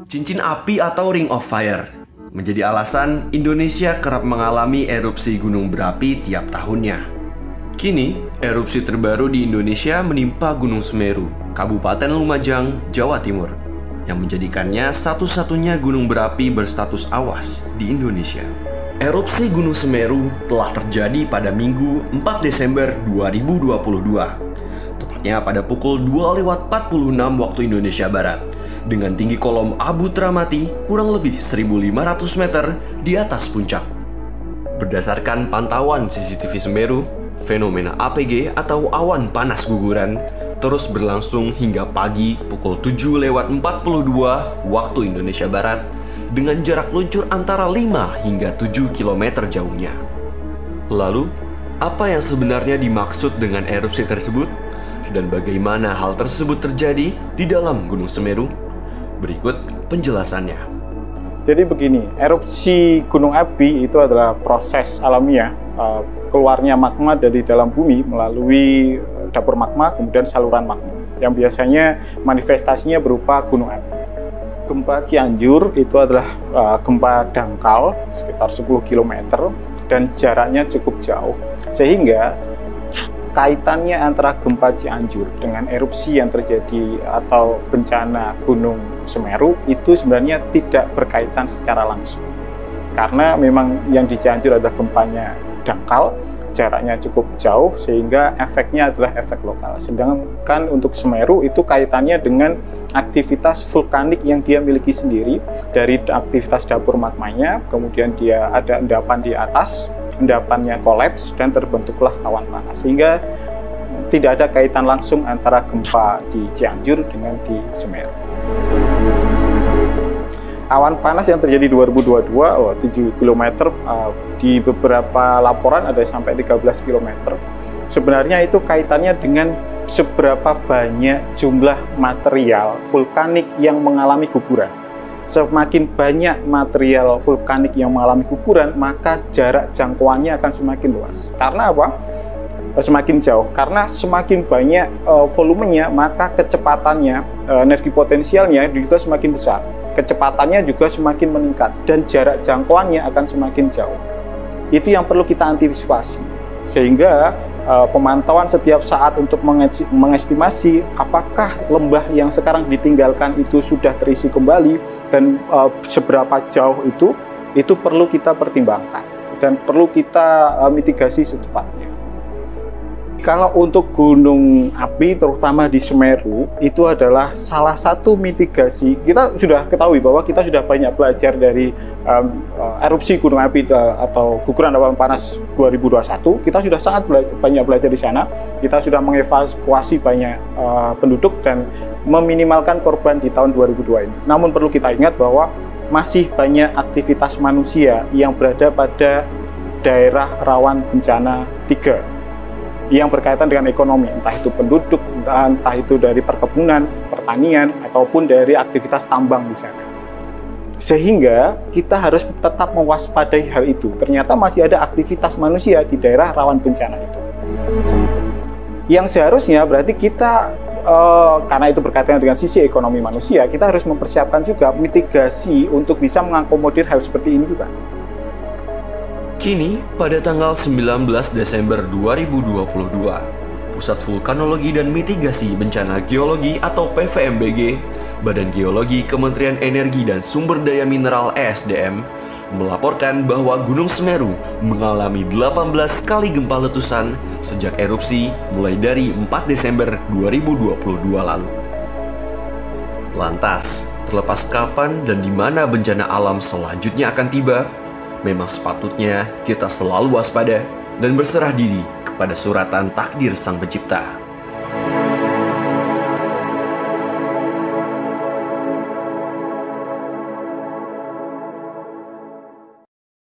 Cincin api atau Ring of Fire menjadi alasan Indonesia kerap mengalami erupsi gunung berapi tiap tahunnya. Kini, erupsi terbaru di Indonesia menimpa Gunung Semeru, Kabupaten Lumajang, Jawa Timur, yang menjadikannya satu-satunya gunung berapi berstatus awas di Indonesia. Erupsi Gunung Semeru telah terjadi pada Minggu 4 Desember 2022, tepatnya pada pukul 2:46 waktu Indonesia Barat, dengan tinggi kolom abu teramati kurang lebih 1.500 meter di atas puncak. Berdasarkan pantauan CCTV Semeru, fenomena APG atau awan panas guguran terus berlangsung hingga pagi pukul 7:42 waktu Indonesia Barat dengan jarak luncur antara 5 hingga 7 km jauhnya. Lalu, apa yang sebenarnya dimaksud dengan erupsi tersebut? Dan bagaimana hal tersebut terjadi di dalam Gunung Semeru? Berikut penjelasannya. Jadi begini, erupsi gunung api itu adalah proses alamiah keluarnya magma dari dalam bumi melalui dapur magma, kemudian saluran magma, yang biasanya manifestasinya berupa gunung api. Gempa Cianjur itu adalah gempa dangkal sekitar 10 km dan jaraknya cukup jauh, sehingga kaitannya antara gempa Cianjur dengan erupsi yang terjadi atau bencana Gunung Semeru itu sebenarnya tidak berkaitan secara langsung. Karena memang yang di Cianjur adalah gempanya dangkal, jaraknya cukup jauh sehingga efeknya adalah efek lokal. Sedangkan untuk Semeru itu kaitannya dengan aktivitas vulkanik yang dia miliki sendiri, dari aktivitas dapur magmanya, kemudian dia ada endapan di atas, endapannya kolaps dan terbentuklah awan panas, sehingga tidak ada kaitan langsung antara gempa di Cianjur dengan di Semeru. Awan panas yang terjadi 2022, 7 km, di beberapa laporan ada sampai 13 km. Sebenarnya itu kaitannya dengan seberapa banyak jumlah material vulkanik yang mengalami guguran. Semakin banyak material vulkanik yang mengalami guguran, maka jarak jangkauannya akan semakin luas. Karena apa? Semakin jauh. Karena semakin banyak volumenya, maka kecepatannya, energi potensialnya juga semakin besar. Kecepatannya juga semakin meningkat dan jarak jangkauannya akan semakin jauh. Itu yang perlu kita antisipasi. Sehingga pemantauan setiap saat untuk mengestimasi apakah lembah yang sekarang ditinggalkan itu sudah terisi kembali dan seberapa jauh itu perlu kita pertimbangkan dan perlu kita mitigasi secepatnya. Kalau untuk gunung api terutama di Semeru itu adalah salah satu mitigasi. Kita sudah ketahui bahwa kita sudah banyak belajar dari erupsi gunung api atau guguran awan panas 2021. Kita sudah sangat banyak belajar di sana. Kita sudah mengevakuasi banyak penduduk dan meminimalkan korban di tahun 2002 ini. Namun perlu kita ingat bahwa masih banyak aktivitas manusia yang berada pada daerah rawan bencana 3 yang berkaitan dengan ekonomi, entah itu penduduk, entah itu dari perkebunan, pertanian, ataupun dari aktivitas tambang di sana. Sehingga kita harus tetap mewaspadai hal itu. Ternyata masih ada aktivitas manusia di daerah rawan bencana itu. Yang seharusnya berarti kita, karena itu berkaitan dengan sisi ekonomi manusia, kita harus mempersiapkan juga mitigasi untuk bisa mengakomodir hal seperti ini juga. Kini, pada tanggal 19 Desember 2022, Pusat Vulkanologi dan Mitigasi Bencana Geologi atau PVMBG, Badan Geologi Kementerian Energi dan Sumber Daya Mineral (ESDM), melaporkan bahwa Gunung Semeru mengalami 18 kali gempa letusan sejak erupsi mulai dari 4 Desember 2022 lalu. Lantas, terlepas kapan dan di mana bencana alam selanjutnya akan tiba, memang sepatutnya kita selalu waspada dan berserah diri kepada suratan takdir Sang Pencipta.